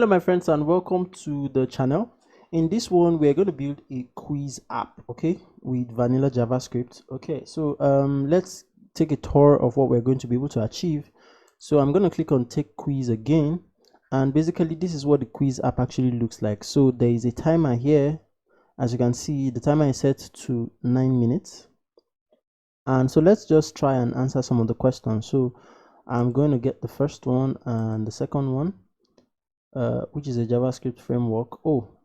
Hello my friends and welcome to the channel. In this one we're going to build a quiz app, okay, with vanilla JavaScript. Okay, so let's take a tour of what we're going to be able to achieve. So I'm going to click on take quiz again, and basically this is what the quiz app actually looks like. So there is a timer here. As you can see, the timer is set to 9 minutes, and so let's just try and answer some of the questions. So I'm going to get the first one and the second one, which is a JavaScript framework. Oh,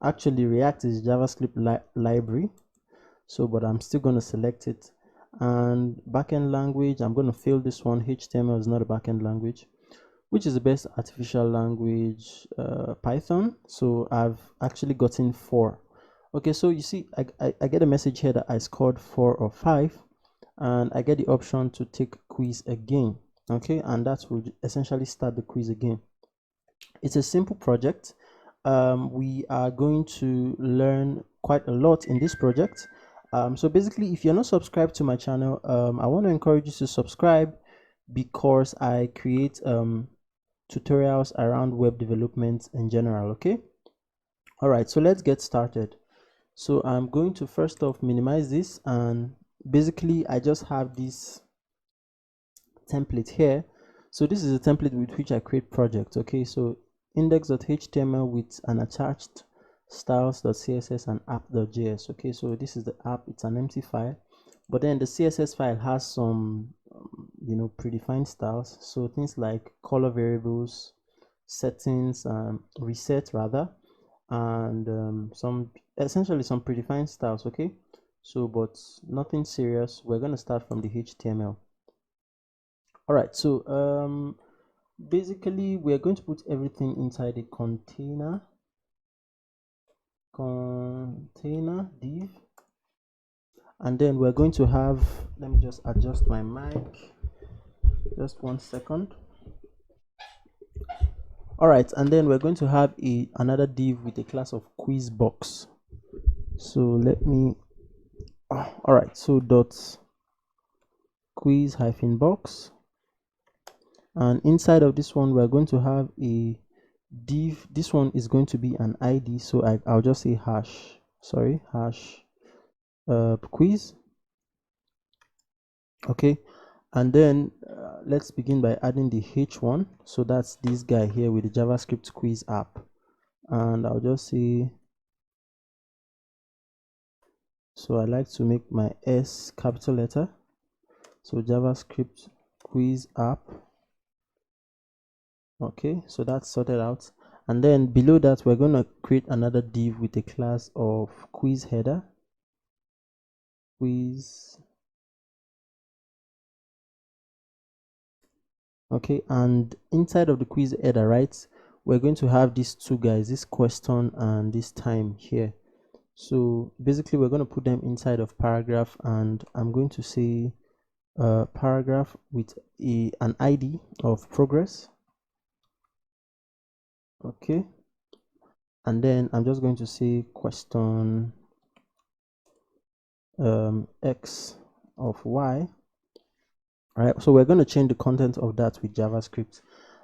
actually React is JavaScript library, so but I'm still going to select it. And backend language, I'm going to fill this one. HTML is not a backend language. Which is the best artificial language? Python. So I've actually gotten 4. Okay, so you see I get a message here that I scored 4 or 5, and I get the option to take quiz again. Okay, and that will essentially start the quiz again. It's a simple project. We are going to learn quite a lot in this project. So basically, if you're not subscribed to my channel, I want to encourage you to subscribe, because I create tutorials around web development in general. Okay, all right, so let's get started. So I'm going to first off minimize this, and basically I just have this template here. So this is a template with which I create projects. Okay, so index.html with an attached styles.css and app.js. okay, so this is the app. It's an empty file, but then the CSS file has some predefined styles, so things like color variables, settings, reset rather, and essentially some predefined styles. Okay, so but nothing serious. We're going to start from the HTML. All right, so basically we're going to put everything inside a container div, and then we're going to have, let me just adjust my mic, just 1 second. All right, and then we're going to have another div with a class of quiz box. So let me all right, so dot quiz hyphen box, and inside of this one we're going to have a div. This one is going to be an ID, so I'll just say hash quiz. Okay, and then let's begin by adding the h1. So that's this guy here with the JavaScript quiz app, and I'll just say, so I like to make my S capital letter, so JavaScript quiz app. Okay, so that's sorted out, and then below that we're going to create another div with a class of quiz header, quiz. Okay, and inside of the quiz header, right, we're going to have these two guys, this question and this time here. So basically we're going to put them inside of paragraph, and I'm going to say paragraph with an ID of progress. Okay, and then I'm just going to say question x of y. All right, so we're going to change the content of that with JavaScript,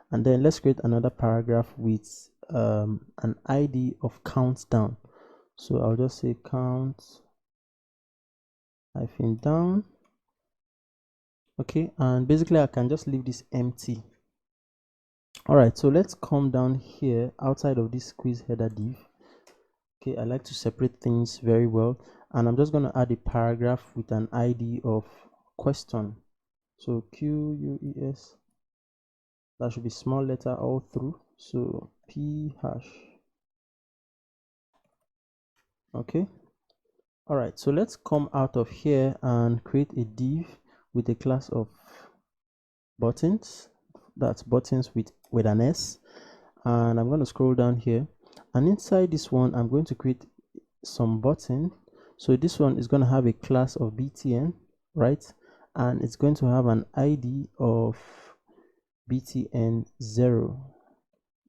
and then let's create another paragraph with an ID of countdown. So I'll just say count hyphen down. Okay, and basically I can just leave this empty. All right, so let's come down here outside of this quiz header div. Okay, I like to separate things very well, and I'm just going to add a paragraph with an ID of question. So QUES, that should be small letter all through, so p hash. Okay, all right, so let's come out of here and create a div with a class of buttons. That's buttons with an S, and I'm going to scroll down here, and inside this one I'm going to create some button. So this one is going to have a class of btn, right, and it's going to have an ID of btn0.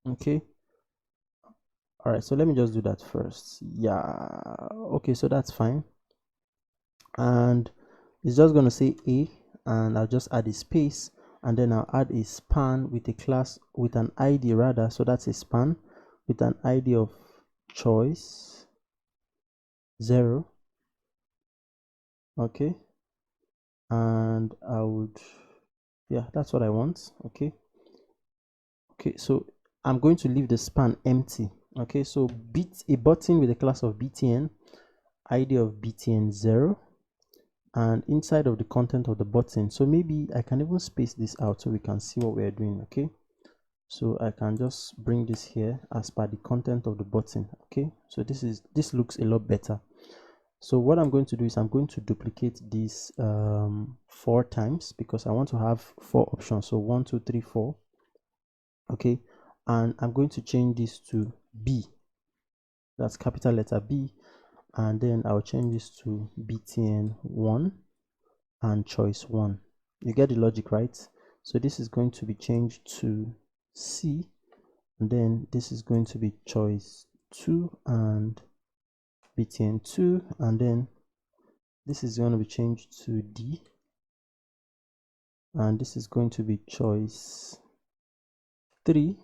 okay, all right, so let me just do that first. Yeah, okay, so that's fine, and it's just going to say a, and I'll just add a space, and then I'll add a span with a class with an ID rather, so that's a span with an ID of choice 0. Okay, and I would, yeah, that's what I want. Okay, so I'm going to leave the span empty. Okay, so a button with a class of btn, ID of btn 0, and inside of the content of the button. So maybe I can even space this out so we can see what we're doing. Okay, so I can just bring this here as per the content of the button. Okay, so this looks a lot better. So what I'm going to do is I'm going to duplicate this 4 times because I want to have 4 options. So 1 2 3 4. Okay, and I'm going to change this to B, that's capital letter B, and then I'll change this to btn 1 and choice 1. You get the logic, right? So this is going to be changed to C, and then this is going to be choice 2 and btn 2, and then this is going to be changed to D, and this is going to be choice 3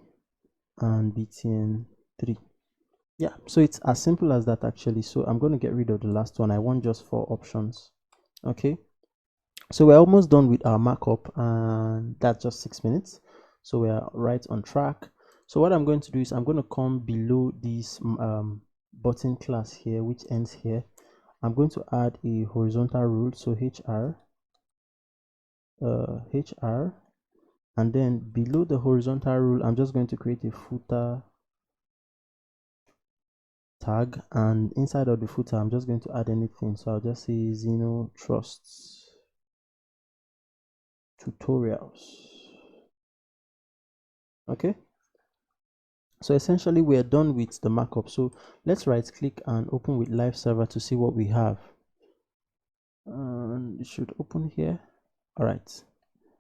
and btn 3. Yeah, so it's as simple as that actually. So I'm going to get rid of the last one. I want just 4 options. Okay, so we're almost done with our markup, and that's just 6 minutes, so we are right on track. So what I'm going to do is I'm going to come below this button class here, which ends here. I'm going to add a horizontal rule, so HR, and then below the horizontal rule I'm just going to create a footer tag, and inside of the footer I'm just going to add anything. So I'll just say Zeno Trusts Tutorials. Okay, so essentially we are done with the markup. So let's right click and open with live server to see what we have, and it should open here. All right,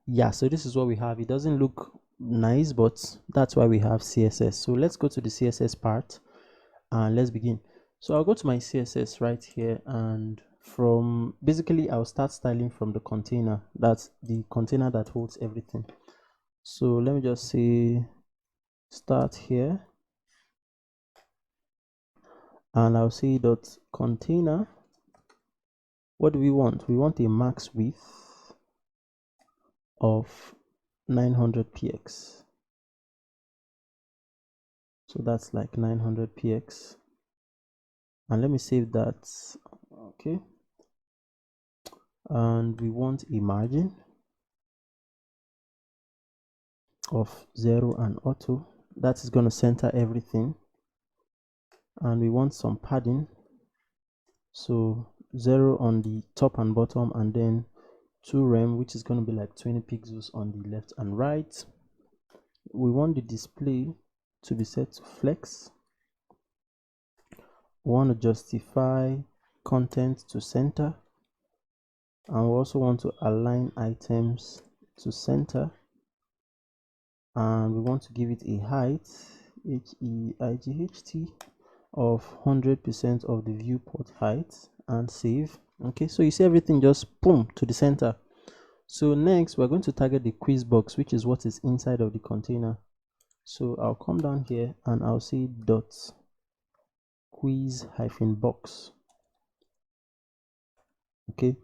yeah, so this is what we have. It doesn't look nice, but that's why we have CSS. So let's go to the CSS part and let's begin. So I'll go to my CSS right here, and from basically I'll start styling from the container. That's the container that holds everything. So let me just say start here, and I'll say dot container. What do we want? We want a max width of 900 px. So that's like 900 px, and let me save that. Okay, and we want a margin of 0 and auto. That is going to center everything, and we want some padding, so 0 on the top and bottom, and then 2 rem, which is going to be like 20 pixels on the left and right. We want the display to be set to flex. We want to justify content to center, and we also want to align items to center, and we want to give it a height height of 100% of the viewport height, and save. Okay, so you see everything just boom to the center. So next we're going to target the quiz box, which is what is inside of the container. So I'll come down here and I'll say dot quiz hyphen box. Okay,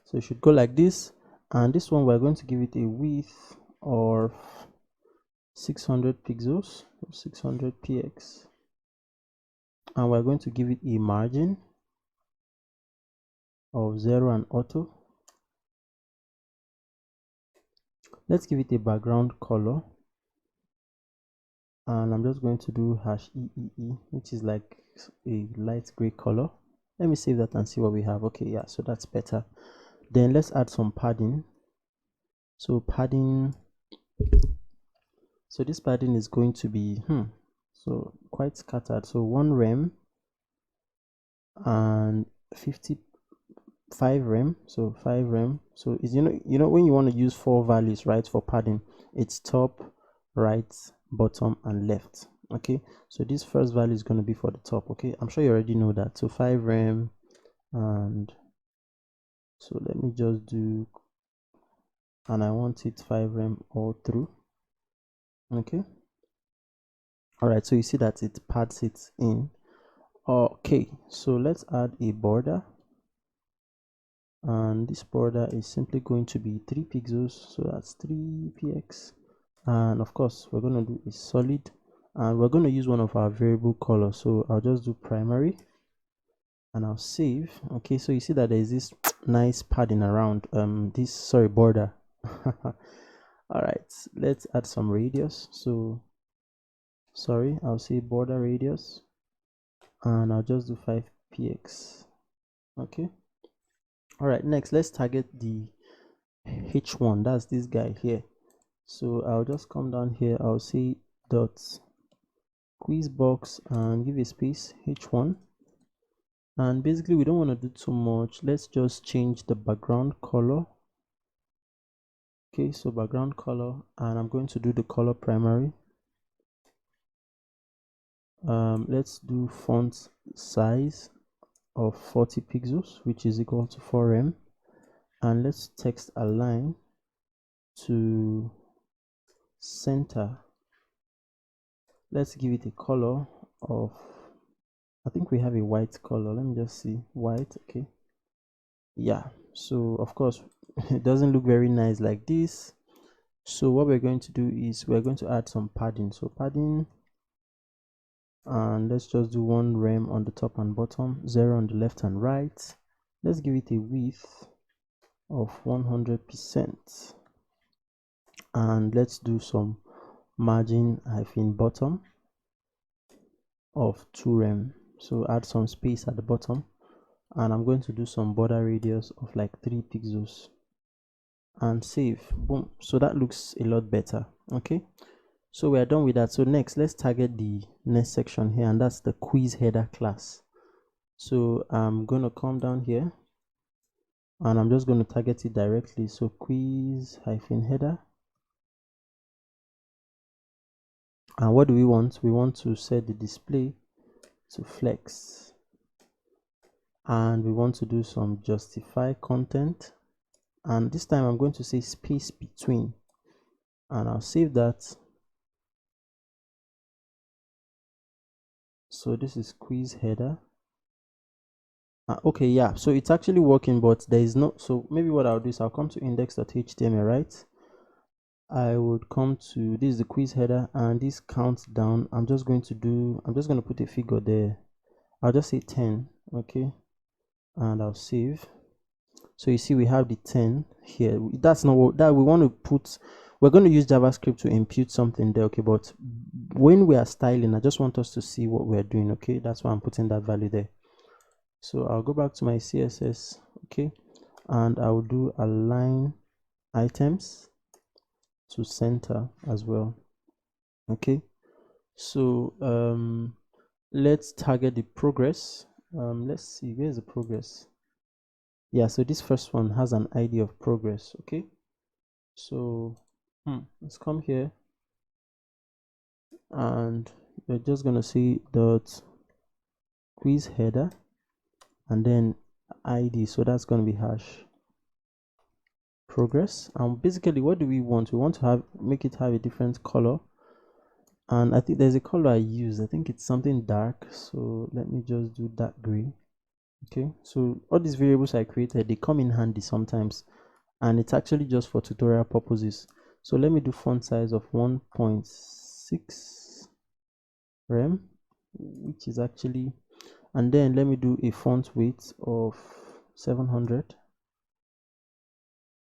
so it should go like this, and this one we're going to give it a width of 600 pixels, 600 px, and we're going to give it a margin of 0 and auto. Let's give it a background color, and I'm just going to do #EEE, which is like a light gray color. Let me save that and see what we have. Okay, yeah, so that's better. Then let's add some padding. So padding, so this padding is going to be so quite scattered. So 1 rem and 55 rem, so 5 rem. So is you know when you want to use 4 values, right, for padding, it's top, right, bottom, and left. Okay, so this first value is going to be for the top. Okay, I'm sure you already know that. So 5 rem, and so let me just do and I want it 5 rem all through. Okay, all right, so you see that it pads it in. Okay, so let's add a border, and this border is simply going to be 3 pixels, so that's 3 px. And of course we're going to do a solid, and we're going to use one of our variable colors, so I'll just do primary and I'll save. Okay, so you see that there's this nice padding around this border. All right, let's add some radius. So I'll say border radius, and I'll just do 5 px. Okay, all right, next let's target the h1, that's this guy here. So I'll just come down here, I'll say dot quiz box and give a space h1, and basically we don't want to do too much. Let's just change the background color. Okay, so background color, and I'm going to do the color primary. Let's do font size of 40 pixels, which is equal to 4 rem, and let's text align to center. Let's give it a color of, I think we have a white color. Let me just see, white. Okay, yeah, so of course it doesn't look very nice like this. So what we're going to do is we're going to add some padding. So padding, and let's just do 1 rem on the top and bottom, 0 on the left and right. Let's give it a width of 100%, and let's do some margin hyphen bottom of 2 rem. So add some space at the bottom, and I'm going to do some border radius of like 3 pixels and save. Boom, so that looks a lot better. Okay, so we are done with that. So next let's target the next section here, and that's the quiz header class. So I'm going to come down here and I'm just going to target it directly. So quiz hyphen header, and what do we want? We want to set the display to flex, and we want to do some justify content, and this time I'm going to say space between, and I'll save that. So this is quiz header. Okay, yeah, so it's actually working, but there is no, so maybe what I'll do is I'll come to index.html, right? I would come to, this is the quiz header, and this counts down. I'm just going to put a figure there. I'll just say 10. Okay, and I'll save. So you see we have the 10 here. That's not what that we want to put. We're going to use JavaScript to impute something there. Okay, but when we are styling, I just want us to see what we're doing. Okay, that's why I'm putting that value there. So I'll go back to my CSS. Okay, and I'll do align items to center as well. Okay, so let's target the progress. Let's see, where's the progress? Yeah, so this first one has an ID of progress. Okay, so let's come here, and we're just gonna see dot quiz header and then ID, so that's going to be hash progress. And basically what do we want? We want to make it have a different color, and I think there's a color I use. I think it's something dark, so let me just do dark gray. Okay, so all these variables I created, they come in handy sometimes, and it's actually just for tutorial purposes. So let me do font size of 1.6 rem, which is actually, and then let me do a font weight of 700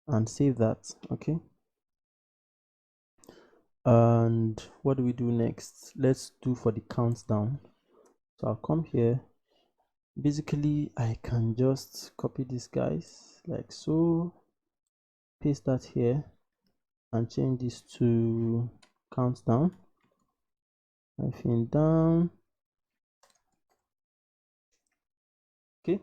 and save that. Okay, and what do we do next? Let's do for the countdown. So I'll come here. Basically I can just copy these guys like so, paste that here, and change this to countdown hyphen down. Okay,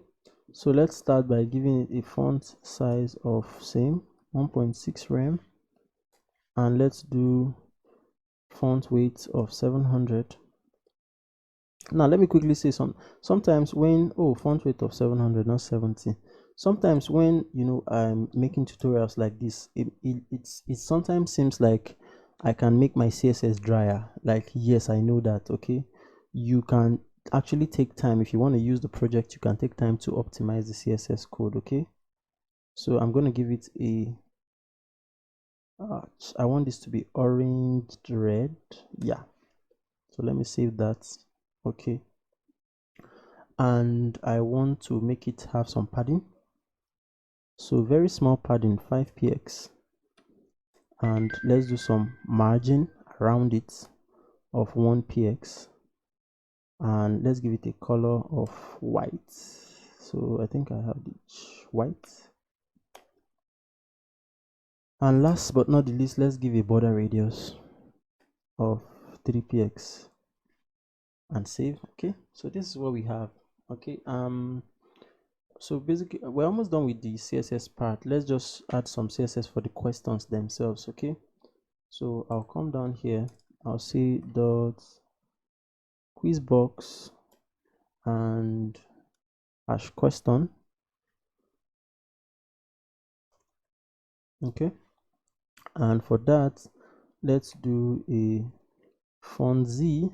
so let's start by giving it a font size of same 1.6 rem, and let's do font weight of 700. Now let me quickly say sometimes when font weight of 700, not 70. sometimes when I'm making tutorials like this, it sometimes seems like I can make my CSS drier. Like, yes, I know that. Okay, you can actually take time. If you want to use the project, you can take time to optimize the CSS code. Okay, so I'm going to give it a I want this to be orange red. Yeah, so let me save that. Okay, and I want to make it have some padding. So very small padding, 5px, and let's do some margin around it of 1px, and let's give it a color of white. So I think I have the white. And last but not the least, let's give a border radius of 3px and save. Okay, so this is what we have. Okay, so basically we're almost done with the CSS part. Let's just add some CSS for the questions themselves. Okay, so I'll come down here, I'll say dot quiz box and hash question. Okay, and for that, let's do a font Z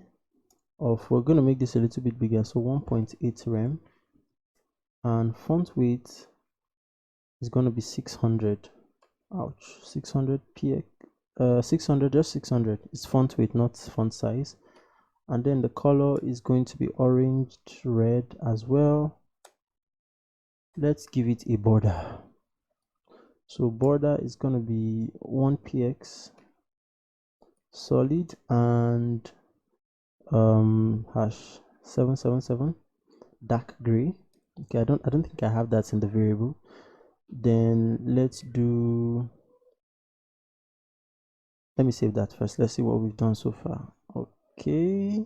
of, we're going to make this a little bit bigger, so 1.8 rem, and font weight is going to be 600. Ouch, 600 px, 600, just 600. It's font weight, not font size. And then the color is going to be orange red as well. Let's give it a border. So border is going to be 1px solid and hash 777 dark gray. Okay, I don't think I have that in the variable. Then let me save that first. Let's see what we've done so far. Okay,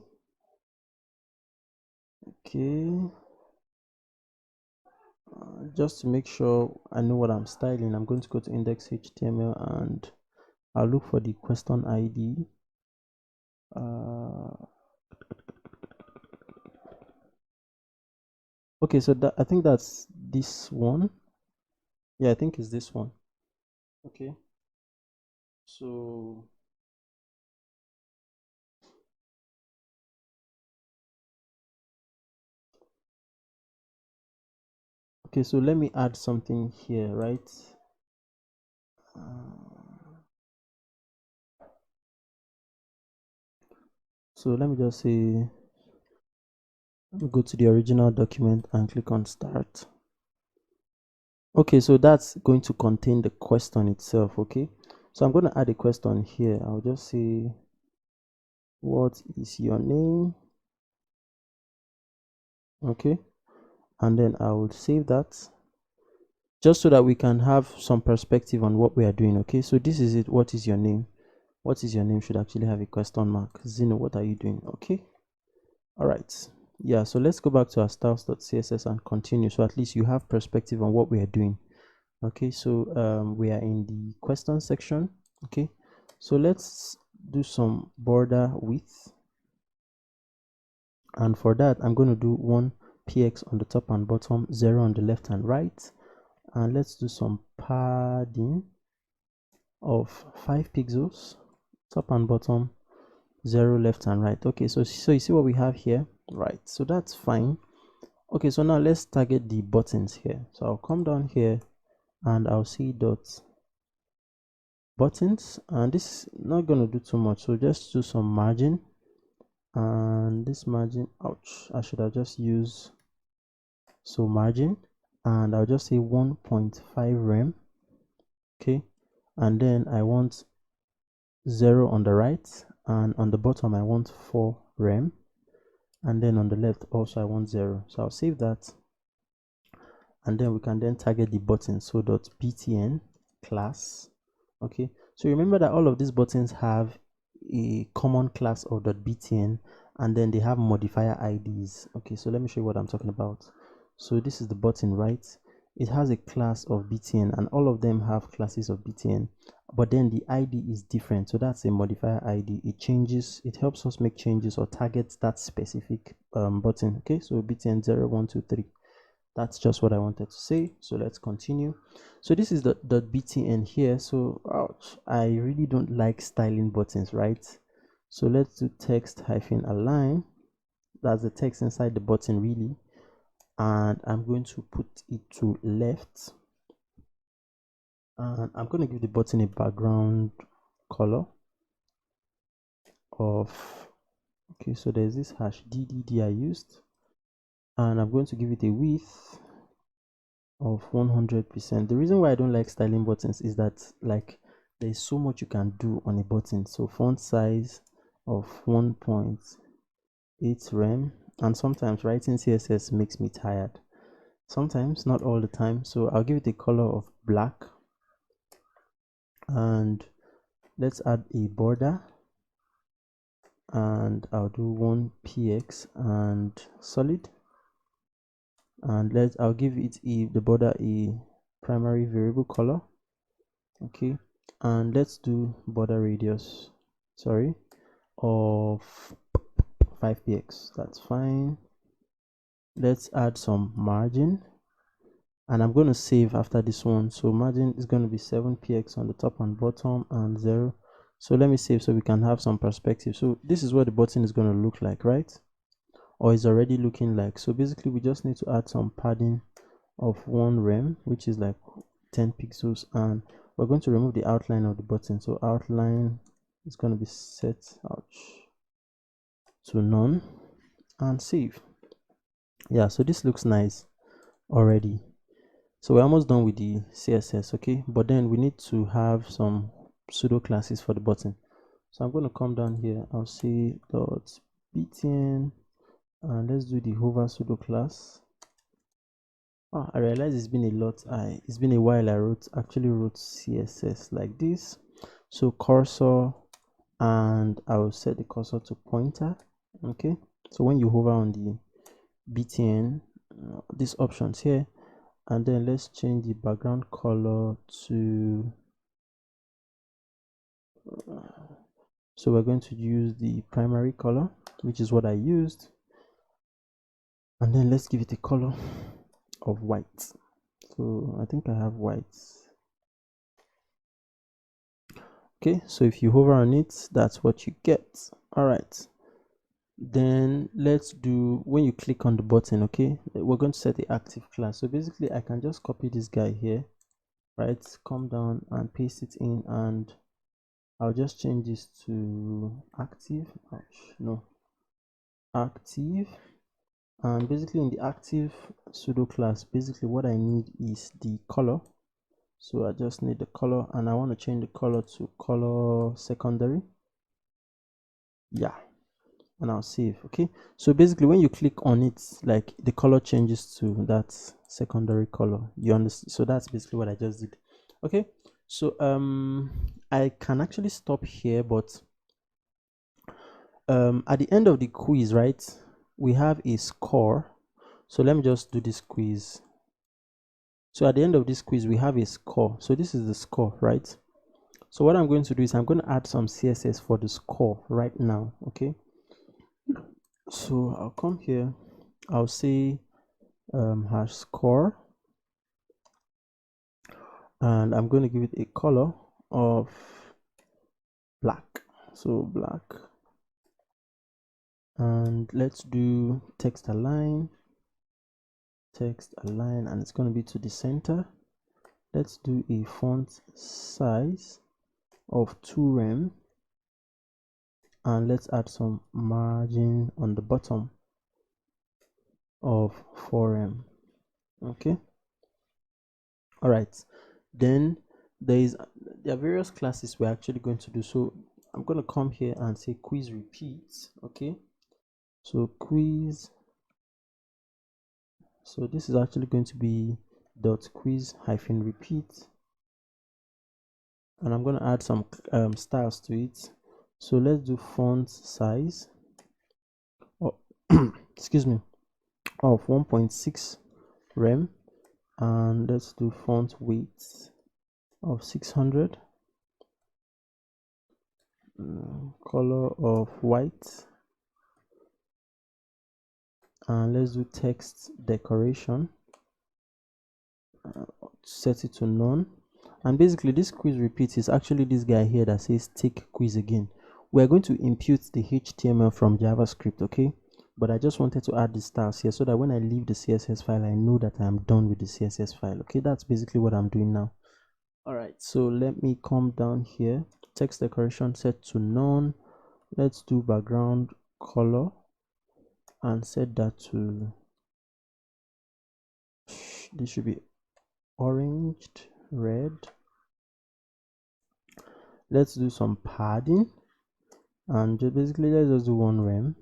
just to make sure I know what I'm styling, I'm going to go to index.html and I'll look for the question ID. Okay, so I think that's this one. Yeah, I think it's this one. Okay, so let me add something here, right? So let me just say, let me go to the original document and click on start. Okay, so that's going to contain the question itself. Okay, so I'm going to add a question here. I'll just say, what is your name? Okay, and then I will save that just so that we can have some perspective on what we are doing. Okay, so this is it. What is your name? What is your name should actually have a question mark. Zeno, what are you doing? Okay, all right. Yeah, so let's go back to our styles.css and continue, so at least you have perspective on what we are doing. Okay, so we are in the question section. Okay, so let's do some border width, and for that I'm going to do 1px on the top and bottom, 0 on the left and right, and let's do some padding of 5 pixels, top and bottom, 0 left and right. Okay, so you see what we have here, right? So that's fine. Okay, so now let's target the buttons here. So I'll come down here and I'll see dot buttons, and this is not going to do too much, so just do some margin, and this margin, ouch, I should have just used margin, and I'll just say 1.5 rem. Okay, and then I want 0 on the right, and on the bottom I want 4 rem, and then on the left also I want 0. So I'll save that, and then we can then target the button. So .btn class. Okay, so remember that all of these buttons have a common class of .btn, and then they have modifier IDs. Okay, so let me show you what I'm talking about. So this is the button, right? It has a class of btn, and all of them have classes of btn, but then the ID is different. So that's a modifier ID. It changes, it helps us make changes or target that specific button. Okay, so btn 0, 1, 2, 3. That's just what I wanted to say. So let's continue. So this is the .btn here. So ouch, I really don't like styling buttons, right? So let's do text hyphen align. That's the text inside the button really, and I'm going to put it to left, and I'm going to give the button a background color of, okay, so there's this hash DDD I used, and I'm going to give it a width of 100%. The reason why I don't like styling buttons is that like there's so much you can do on a button. So font size of 1.8 rem, and sometimes writing CSS makes me tired. Sometimes, not all the time. So I'll give it a color of black, and let's add a border, and I'll do 1 px and solid, and I'll give it the border a primary variable color. Okay, and let's do border radius, sorry, of 5px. That's fine. Let's add some margin, and I'm going to save after this one. So margin is going to be 7px on the top and bottom, and 0. So let me save so we can have some perspective. So this is what the button is going to look like, right? Or is already looking like. So basically we just need to add some padding of 1 rem, which is like 10 pixels, and we're going to remove the outline of the button. So outline is going to be set to none, and save. Yeah, so this looks nice already. So we're almost done with the CSS, okay? But then we need to have some pseudo classes for the button. So I'm going to come down here. I'll say .btn, and let's do the hover pseudo class. Oh, I realize it's been a while I actually wrote CSS like this. So cursor, and I will set the cursor to pointer. Okay, so when you hover on the btn, these options here, and then let's change the background color to so we're going to use the primary color, which is what I used, and then let's give it a color of white. So I think I have white. Okay, so if you hover on it, that's what you get. All right, then let's do, when you click on the button, okay, we're going to set the active class. So basically I can just copy this guy here, right, come down and paste it in, and I'll just change this to active. No, active. And basically in the active pseudo class, basically what I need is the color. So I just need the color, and I want to change the color to color secondary. Yeah, and I'll save. Okay, so basically when you click on it, like the color changes to that secondary color. You understand? So that's basically what I just did. Okay, so I can actually stop here, but at the end of the quiz, right, we have a score. So let me just do this quiz. So at the end of this quiz, we have a score. So this is the score, right? So what I'm going to do is I'm going to add some CSS for the score right now, okay? So I'll come here, I'll say hash score, and I'm going to give it a color of black. So black, and let's do text align, and it's going to be to the center. Let's do a font size of 2 rem, and let's add some margin on the bottom of 4 rem. Okay, all right, then there are various classes we're actually going to do. So I'm going to come here and say quiz repeat. Okay, so quiz, so this is actually going to be .quiz hyphen repeat, and I'm going to add some styles to it. So let's do font size, excuse me, of 1.6 rem, and let's do font weight of 600, color of white, and let's do text decoration set it to none. And basically this quiz repeat is actually this guy here that says take quiz again. We're going to impute the HTML from JavaScript, okay? But I just wanted to add the styles here so that when I leave the CSS file, I know that I'm done with the CSS file, okay? That's basically what I'm doing now. All right, so let me come down here. Text decoration set to none. Let's do background color and set that to, this should be oranged, red. Let's do some padding and basically let's just do one rem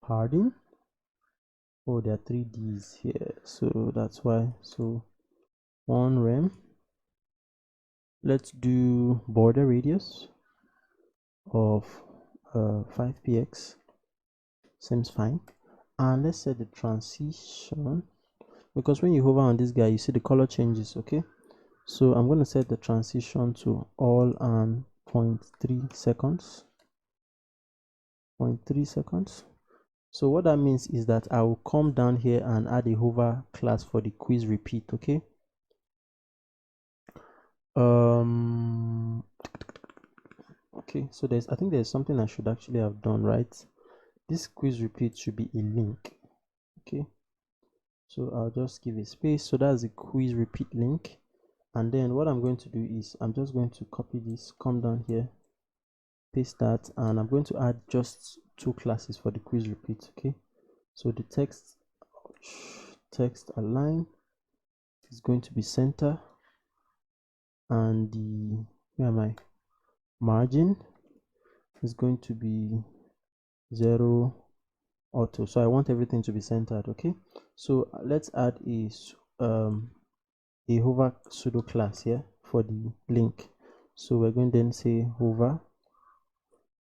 padding. Oh, there are 3 Ds here, so that's why. So one rem. Let's do border radius of 5px, seems fine. And let's set the transition, because when you hover on this guy you see the color changes, okay? So I'm going to set the transition to all and 0.3 seconds. 0.3 seconds. So what that means is that I will come down here and add a hover class for the quiz repeat, okay? Okay, so I think there's something I should actually have done, right? This quiz repeat should be a link, okay? So I'll just give a space. So that's the quiz repeat link. And then what I'm going to do is I'm just going to copy this, come down here, paste that, and I'm going to add just 2 classes for the quiz repeat, okay? So the text align is going to be center, and the, where am I, margin is going to be 0 auto. So I want everything to be centered, okay? So let's add a hover pseudo class here for the link. So we're going to then say hover,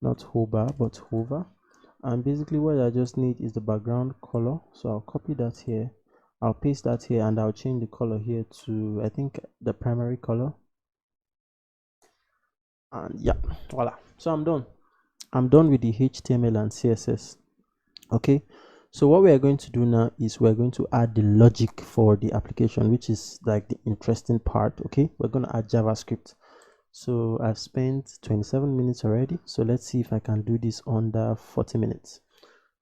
not hover but hover. And basically what I just need is the background color. So I'll copy that here, I'll paste that here, and I'll change the color here to, I think, the primary color. And yeah, voila. So I'm done with the HTML and CSS, okay? So what we are going to do now is we're going to add the logic for the application, which is like the interesting part, okay? We're going to add JavaScript. So I've spent 27 minutes already, so let's see if I can do this under 40 minutes.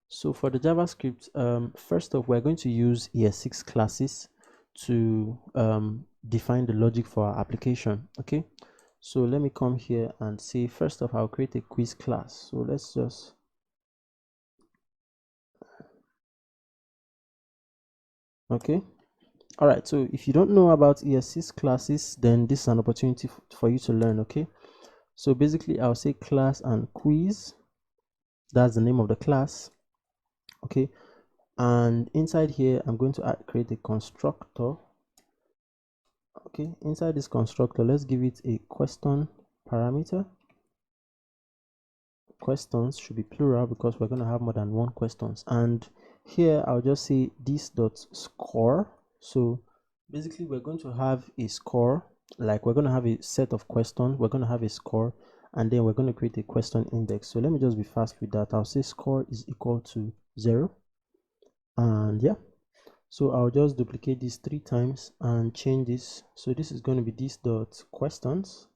So for the JavaScript, first off, we're going to use ES6 classes to define the logic for our application, okay? So let me come here and say, first off, I'll create a quiz class. So let's just, okay. All right, so if you don't know about ES6 classes, then this is an opportunity for you to learn, okay? So basically I'll say class and quiz, that's the name of the class, okay? And inside here I'm going to create a constructor, okay? Inside this constructor, let's give it a question parameter. Questions should be plural because we're going to have more than one questions. And here I'll just say this dot score. So basically we're going to have a score, like we're going to have a set of questions, we're going to have a score, and then we're going to create a question index. So let me just be fast with that. I'll say score is equal to 0, and yeah, so I'll just duplicate this 3 times and change this. So this is going to be this dot questions,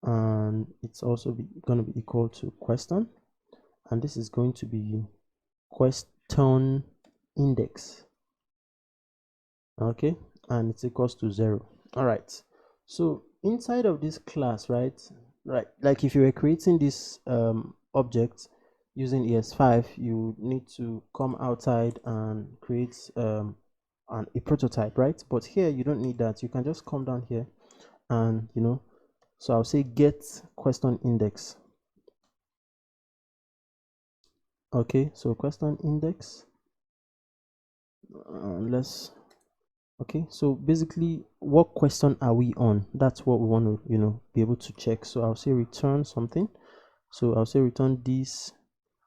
and it's also going to be equal to question, and this is going to be question index, okay, and it's equals to 0. All right, so inside of this class, right, like if you were creating this object using ES5, you need to come outside and create a prototype, right? But here you don't need that. You can just come down here and, you know, so I'll say get question index. Okay, so question index, okay, so basically what question are we on? That's what we want to, you know, be able to check. So I'll say return something. So I'll say return this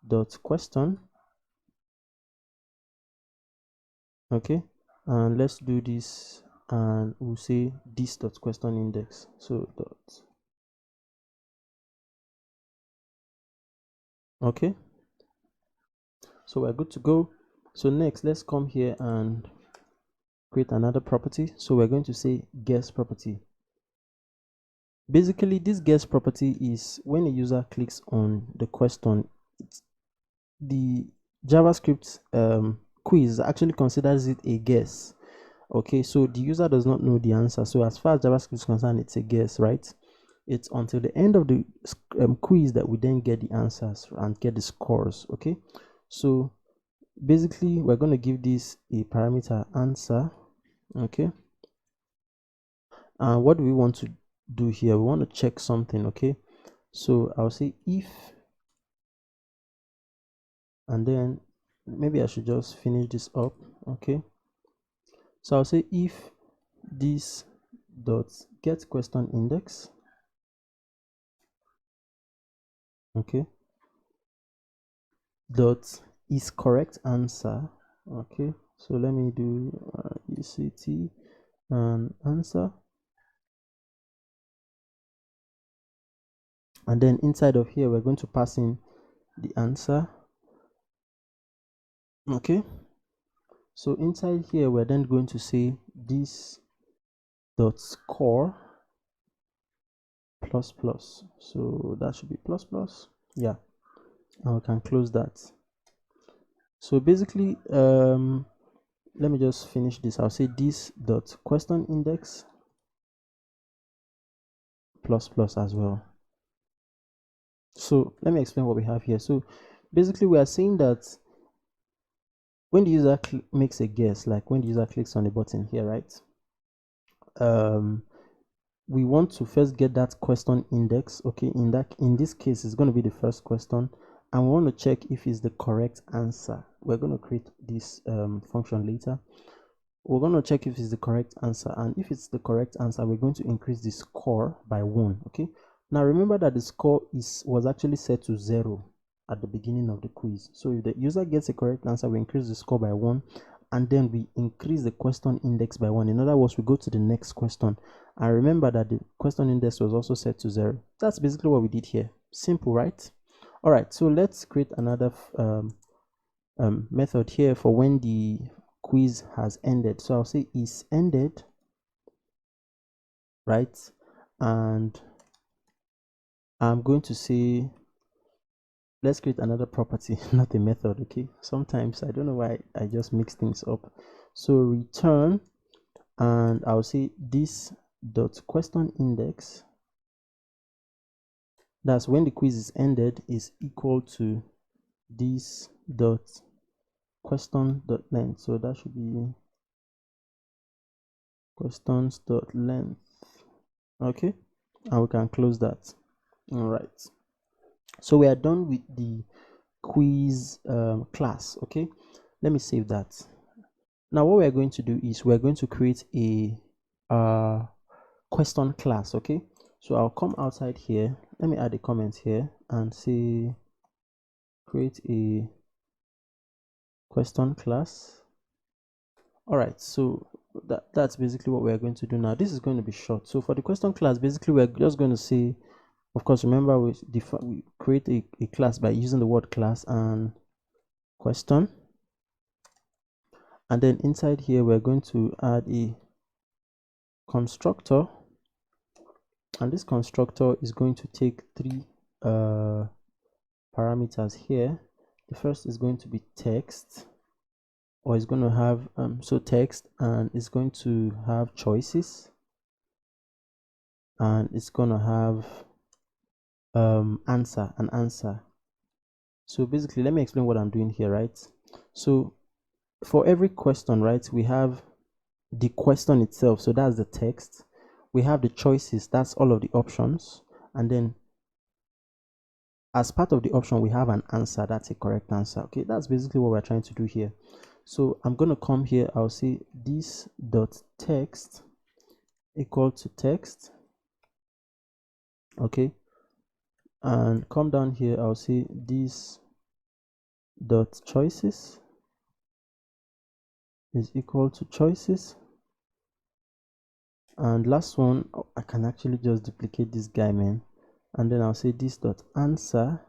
dot question, okay, and let's do this, and we'll say this dot question index. So dot, okay, so we're good to go. So next, let's come here and create another property. So we're going to say guess property. Basically, this guess property is when a user clicks on the question, the JavaScript quiz actually considers it a guess. Okay, so the user does not know the answer. So as far as JavaScript is concerned, it's a guess, right? It's until the end of the quiz that we then get the answers and get the scores. Okay, so basically we're going to give this a parameter answer. Okay, and what do we want to do here? We want to check something. Okay, so I'll say if, and then maybe I should just finish this up. Okay, so I'll say if this dot get question index. Okay, dot is correct answer. Okay, so let me do ECT and answer, and then inside of here we're going to pass in the answer. Okay, so inside here we're then going to say this dot score plus plus, so that should be plus plus. Yeah, and we can close that. So basically let me just finish this. I'll say this dot question index plus plus as well. So let me explain what we have here. So basically we are saying that when the user makes a guess, like when the user clicks on the button here, right, we want to first get that question index. Okay, in this case it's going to be the first question, and we want to check if it's the correct answer. We're going to create this function later. We're going to check if it's the correct answer, and if it's the correct answer, we're going to increase the score by 1. Okay, now remember that the score was actually set to 0 at the beginning of the quiz. So if the user gets a correct answer, we increase the score by 1, and then we increase the question index by 1. In other words, we go to the next question, and remember that the question index was also set to 0. That's basically what we did here. Simple, right? All right, so let's create another method here for when the quiz has ended. So I'll say is ended, right? And I'm going to say, let's create another property, not a method. Okay, sometimes I don't know why I just mix things up. So return, and I'll say this dot question index, that's when the quiz is ended, is equal to this dot question dot length. So that should be questions dot length. Okay, and we can close that. All right, so we are done with the quiz class. Okay, let me save that. Now what we're going to do is we're going to create a question class. Okay, so I'll come outside here, let me add a comment here and say create a question class. All right, so that's basically what we're going to do now. This is going to be short. So for the question class, basically we're just going to say, of course, remember we create a class by using the word class and question, and then inside here we're going to add a constructor, and this constructor is going to take 3 parameters here. The first is going to be text, or it's going to have so text, and it's going to have choices, and it's going to have answer and answer. So basically, let me explain what I'm doing here, right? So for every question, right, we have the question itself, so that's the text. We have the choices, that's all of the options, and then as part of the option we have an answer, that's a correct answer. Okay, that's basically what we're trying to do here. So I'm going to come here, I'll say this dot text equal to text. Okay, and come down here, I'll say this dot choices is equal to choices, and last one, I can actually just duplicate this guy, man, and then I'll say this dot answer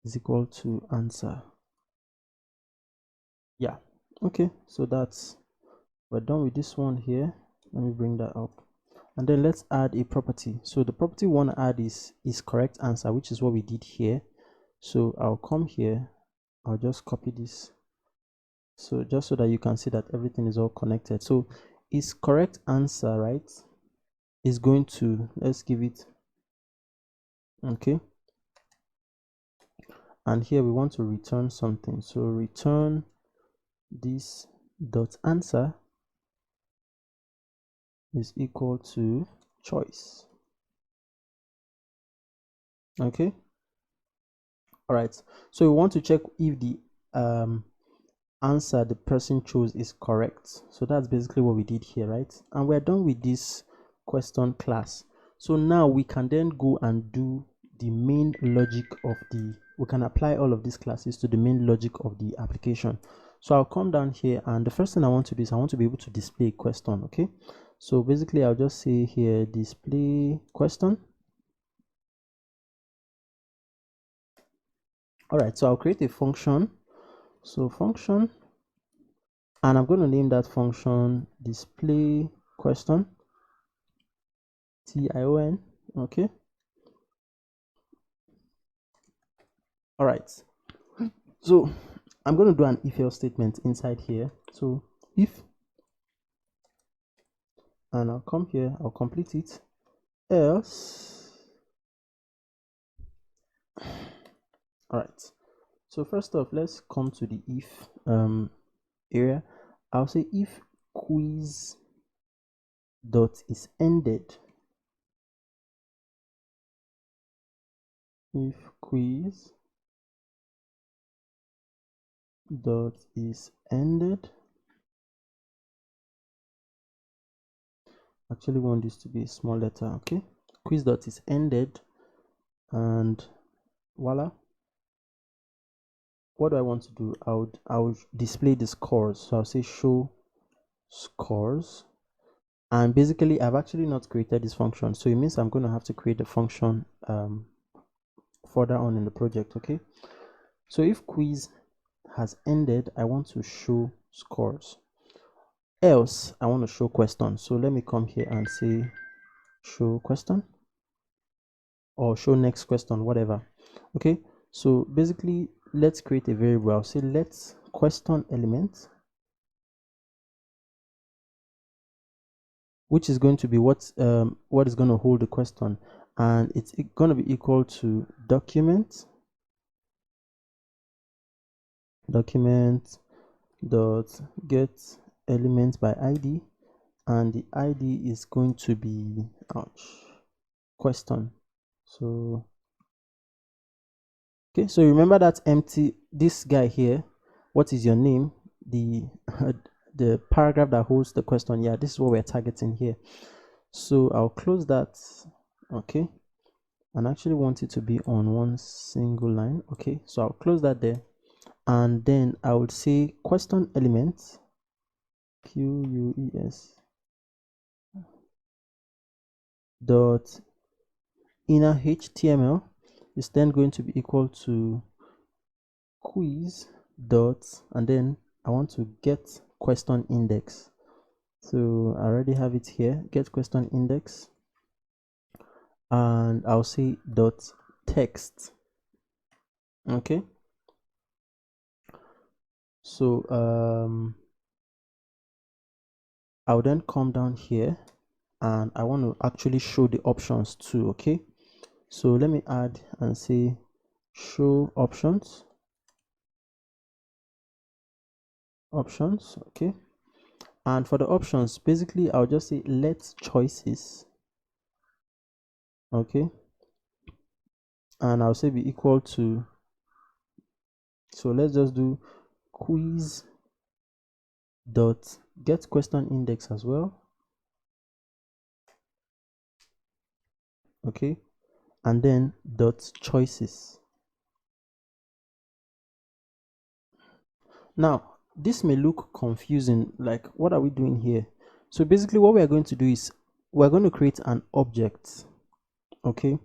is equal to answer. Yeah, okay, so we're done with this one here. Let me bring that up, and then let's add a property. So the property we want to add is correct answer, which is what we did here. So I'll come here, I'll just copy this, so just so that you can see that everything is all connected. So is correct answer, right, is going to, let's give it, okay, and here we want to return something. So return this dot answer is equal to choice. Okay, all right, so we want to check if the answer the person chose is correct. So that's basically what we did here, right? And we're done with this question class. So now we can then go and do the main logic of we can apply all of these classes to the main logic of the application. So I'll come down here, and the first thing I want to do is I want to be able to display a question. Okay, so basically I'll just say here display question. All right, so I'll create a function. So function, and I'm going to name that function display question, TION. Okay, all right, so I'm going to do an if else statement inside here. So if, and I'll come here, I'll complete it, else. All right, so first off, let's come to the if area. I'll say if quiz dot is ended, if quiz dot is ended, actually want this to be a small letter. Okay, quiz dot is ended, and voila, what do I want to do? I'll display the scores. So I'll say show scores, and basically I've actually not created this function, so it means I'm going to have to create a function further on in the project. Okay, so if quiz has ended, I want to show scores, else I want to show question. So let me come here and say show question, or show next question, whatever. Okay, so basically let's create a variable. I'll say let's question element, which is going to be what is going to hold the question, and it's going to be equal to document dot get element by id, and the id is going to be question. So okay, so remember that empty, this guy here, what is your name, the the paragraph that holds the question. Yeah, this is what we're targeting here. So I'll close that. Okay, and actually want it to be on one single line. Okay, so I'll close that there, and then I would say question element QUES dot inner HTML is then going to be equal to quiz dot, and then I want to get question index. So I already have it here, get question index, and I'll say dot text. Okay, so I'll then come down here, and I want to actually show the options too. Okay, so let me add and say show options. Okay, and for the options, basically I'll just say let choices. Okay, and I'll say be equal to, so let's just do quiz dot get question index as well. Okay, and then dot choices. Now this may look confusing, like what are we doing here? So basically what we are going to do is we're going to create an object, okay,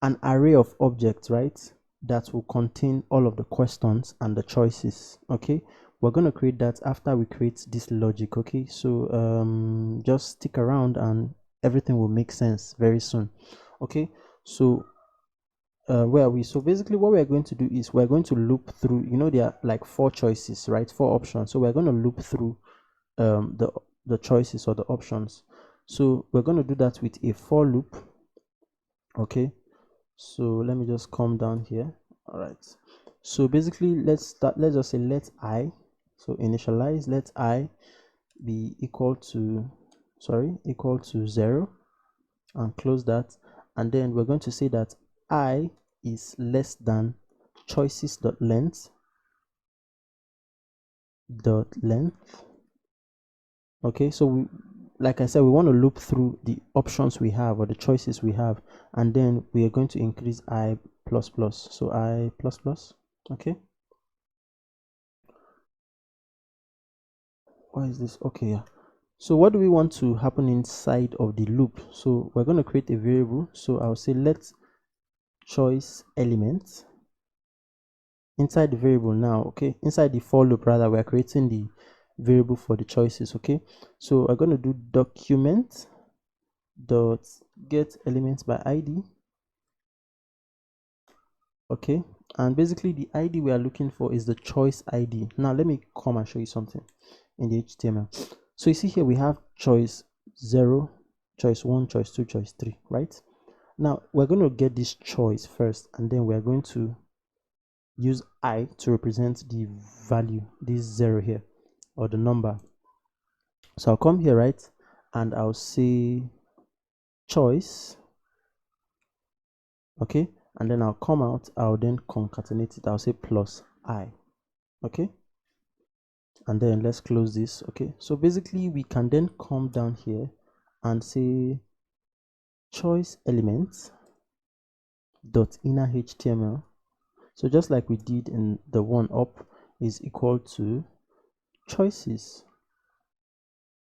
an array of objects, right, that will contain all of the questions and the choices. Okay, we're going to create that after we create this logic. Okay, so just stick around and everything will make sense very soon. Okay, so where are we? So basically what we're going to do is we're going to loop through, you know, there are like 4 choices, right? 4 options. So we're going to loop through the choices or the options. So we're going to do that with a for loop. Okay, so let me just come down here. All right, so basically let's just say let I, so initialize, let I be equal to equal to 0, and close that. And then we're going to say that I is less than choices dot length. Okay, so we, like I said, we want to loop through the options we have or the choices we have, and then we are going to increase I plus plus, so I plus plus. Okay, why is this? Okay, yeah. So what do we want to happen inside of the loop? So we're going to create a variable. So I'll say let choice element inside the variable now. Okay, inside the for loop, rather, we're creating the variable for the choices. Okay, so I'm going to do document dot get elements by id. Okay, and basically the id we are looking for is the choice id. Now let me come and show you something in the HTML. So you see here we have choice 0, choice 1, choice 2, choice 3, right? Now we're going to get this choice first, and then we're going to use I to represent the value, this 0 here, or the number. So I'll come here, right, and I'll say choice. Okay, and then I'll come out, I'll then concatenate it, I'll say plus I. Okay, and then let's close this. Okay, so basically we can then come down here and say choice elements dot inner HTML. So just like we did in the one up, is equal to choices,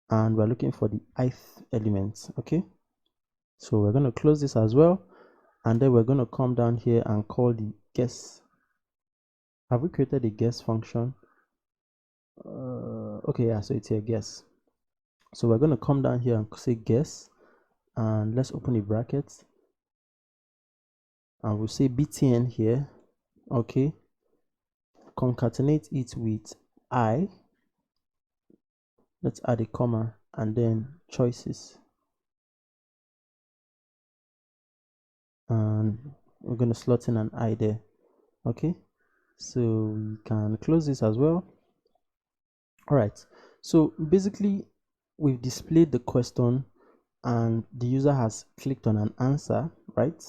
and we're looking for the ith element. Okay, so we're going to close this as well, and then we're going to come down here and call the guess. Have we created a guess function? Okay, yeah, so it's here, guess. So we're going to come down here and say guess, and let's open a bracket, and we'll say btn here. Okay, concatenate it with I, let's add a comma, and then choices, and we're going to slot in an I there. Okay, so we can close this as well. All right, so basically we've displayed the question and the user has clicked on an answer, right?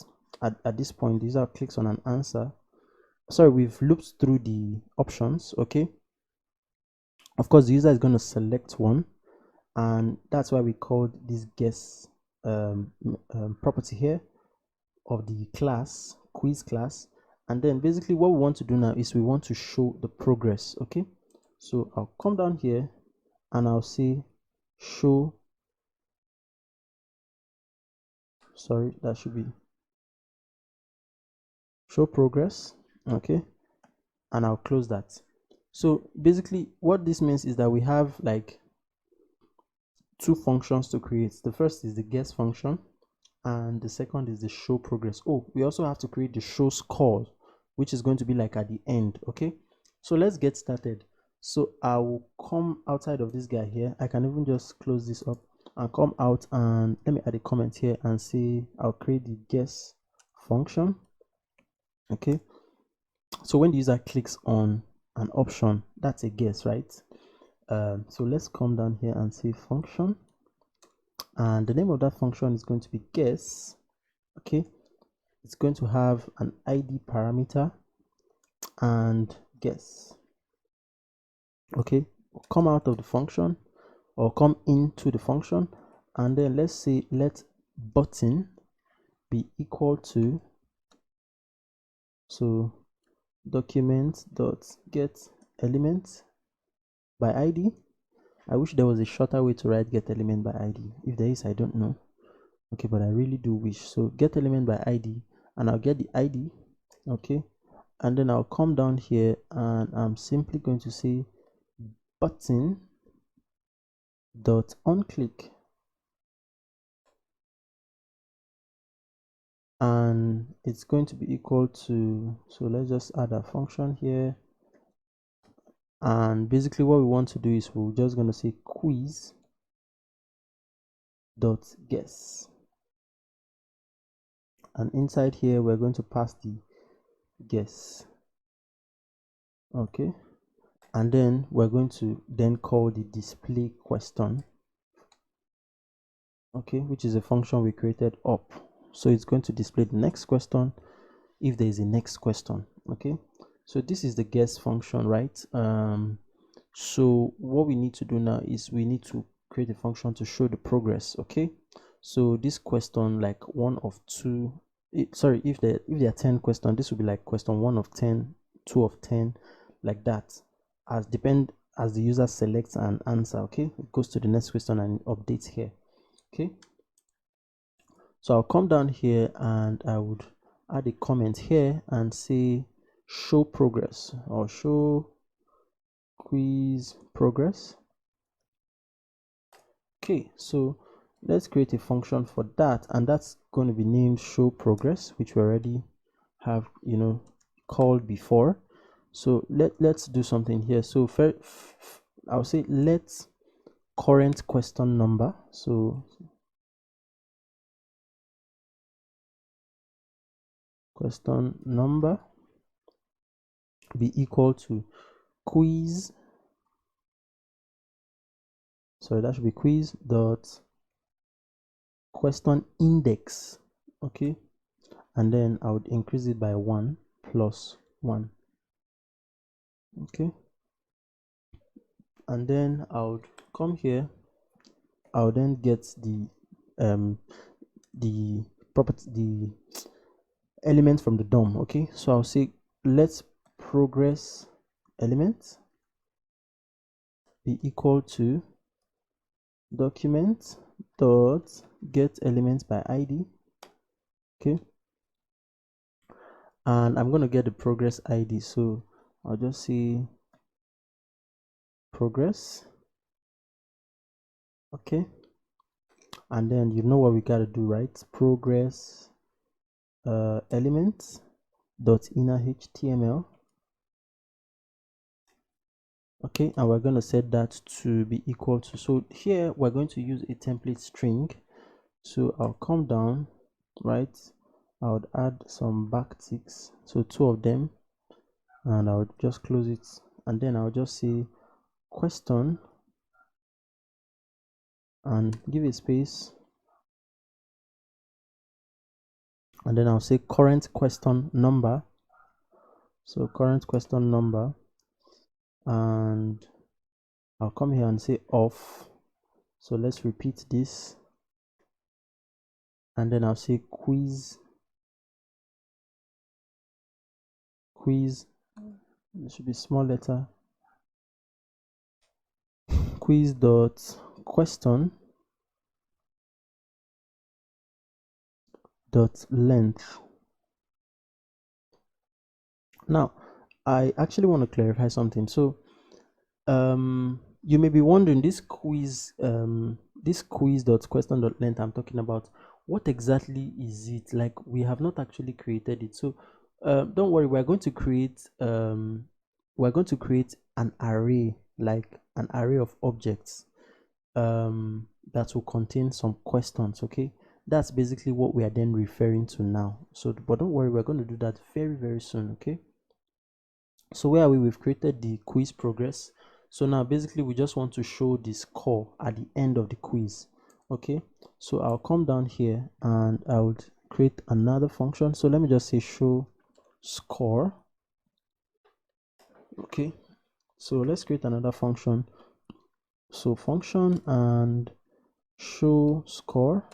At this point the user clicks on an answer. Sorry, we've looped through the options. Okay, of course the user is going to select one, and that's why we called this guess property here of the class quiz class. And then basically what we want to do now is we want to show the progress. Okay, so I'll come down here and I'll say show, sorry, that should be show progress. Okay, and I'll close that. So basically what this means is that we have like 2 functions to create. The first is the guess function, and the second is the show progress. Oh, we also have to create the show score, which is going to be like at the end. Okay, so let's get started. So I will come outside of this guy here. I can even just close this up and come out, and let me add a comment here and say I'll create the guess function. Okay, so when the user clicks on an option, that's a guess, right? So let's come down here and say function, and the name of that function is going to be guess. Okay, it's going to have an id parameter and guess. Okay, come out of the function or come into the function, and then let's say let button be equal to, so document dot get element by id. I wish there was a shorter way to write get element by id. If there is, I don't know. Okay, but I really do wish. So get element by id, and I'll get the id. Okay, and then I'll come down here and I'm simply going to say button dot onClick, and it's going to be equal to, so let's just add a function here, and basically what we want to do is we're just going to say quiz dot guess, and inside here we're going to pass the guess. Okay, and then we're going to then call the display question, okay, which is a function we created up. So it's going to display the next question if there is a next question. Okay, so this is the guess function, right? So what we need to do now is we need to create a function to show the progress. Okay, so this question, like one of two, sorry, if there are 10 questions, this will be like question 1 of 10, 2 of 10, like that, as the user selects an answer. Okay, it goes to the next question and updates here. Okay, so I'll come down here and I would add a comment here and say show progress or show quiz progress. Okay, so let's create a function for that, and that's going to be named show progress, which we already have, called before. So let's do something here. So I'll say let's current question number, so question number be equal to quiz, sorry, that should be quiz dot question index. Okay, and then I would increase it by 1 plus 1. Okay, and then I would come here, I would then get the property, the element from the DOM. Okay, so I'll say let's progress element be equal to document dot get elements by ID. Okay, and I'm going to get the progress ID, so I'll just say progress. Okay, and then you know what we got to do, right? Progress elements dot inner HTML. Okay, and we're going to set that to be equal to, so here we're going to use a template string. So I'll come down, right, I would add some backticks, so 2 of them, and I would just close it, and then I'll just say question and give a space, and then I'll say current question number, so current question number, and I'll come here and say off. So let's repeat this, and then I'll say quiz, it should be small letter, quiz dot question dot length. Now I actually want to clarify something. So you may be wondering, this quiz dot question dot length I'm talking about, what exactly is it? Like, we have not actually created it, so don't worry, we're going to create an array, like an array of objects that will contain some questions. Okay, that's basically what we are then referring to now. So but don't worry, we're going to do that very, very soon. Okay, so where are we? We've created the quiz progress. So now basically we just want to show the score at the end of the quiz. Okay, so I'll come down here and I would create another function. So let me just say show score. Okay, so let's create another function. So function and show score,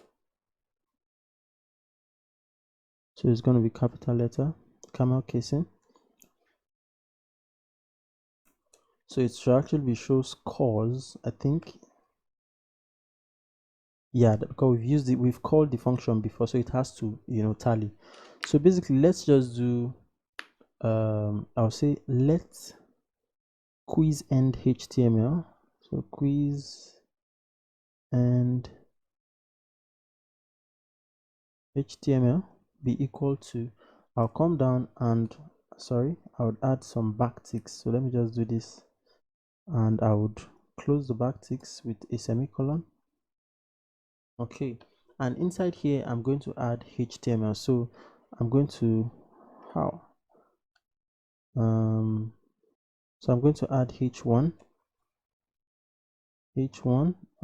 so it's going to be capital letter, camel casing. So it should actually be show scores, I think. Yeah, because we've called the function before, so it has to, tally. So basically let's just do I'll say let quiz end HTML. So quiz and HTML be equal to, I'll come down and I would add some backticks. So let me just do this, and I would close the backticks with a semicolon. Okay, and inside here I'm going to add HTML. So I'm going to so I'm going to add h1,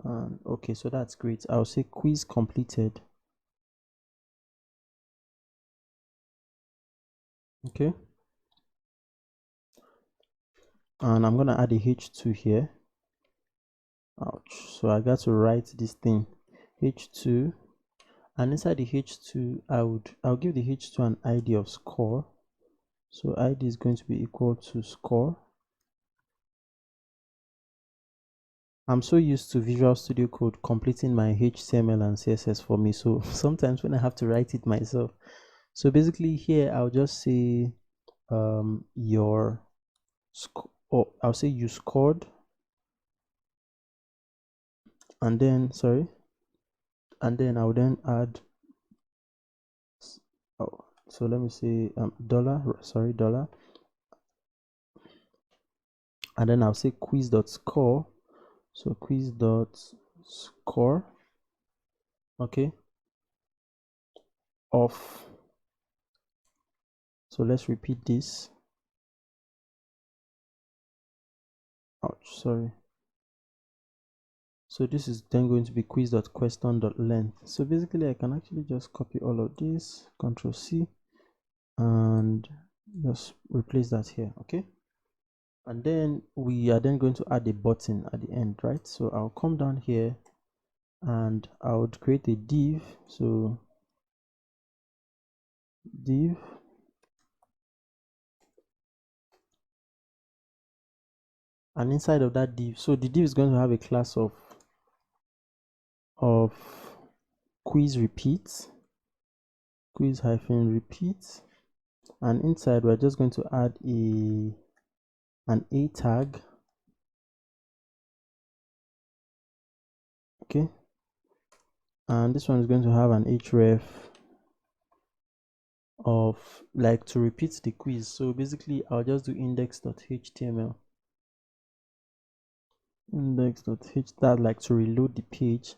and okay, so that's great. I'll say quiz completed. Okay, and I'm gonna add a h2 here. Ouch, so I got to write this thing h2, and inside the h2 I'll give the h2 an id of score. So id is going to be equal to score. I'm so used to Visual Studio Code completing my HTML and CSS for me, so sometimes when I have to write it myself. So basically here I'll just say your or I'll say you scored, and then I'll then add so let me say dollar, and then I'll say quiz.score. So quiz.score, okay, of, so let's repeat this. Ouch, sorry. So this is then going to be quiz.question.length. So basically I can actually just copy all of this, Control C, and just replace that here. Okay, and then we are then going to add a button at the end, right? So I'll come down here and I would create a div. So div, and inside of that div, so the div is going to have a class of quiz repeat, quiz-repeat, and inside we're just going to add an a tag. Okay, and this one is going to have an href of like to repeat the quiz. So basically I'll just do index.html, that like to reload the page,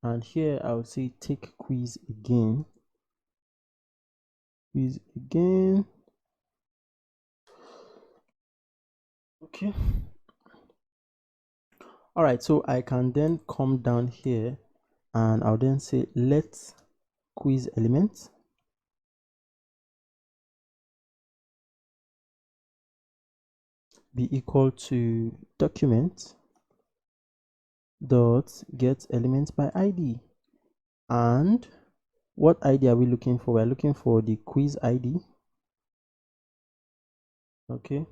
and here I would say take quiz again. Okay, all right, so I can then come down here and I'll then say let quiz element be equal to document dot get element by id. And what id are we looking for? We're looking for the quiz id. Okay,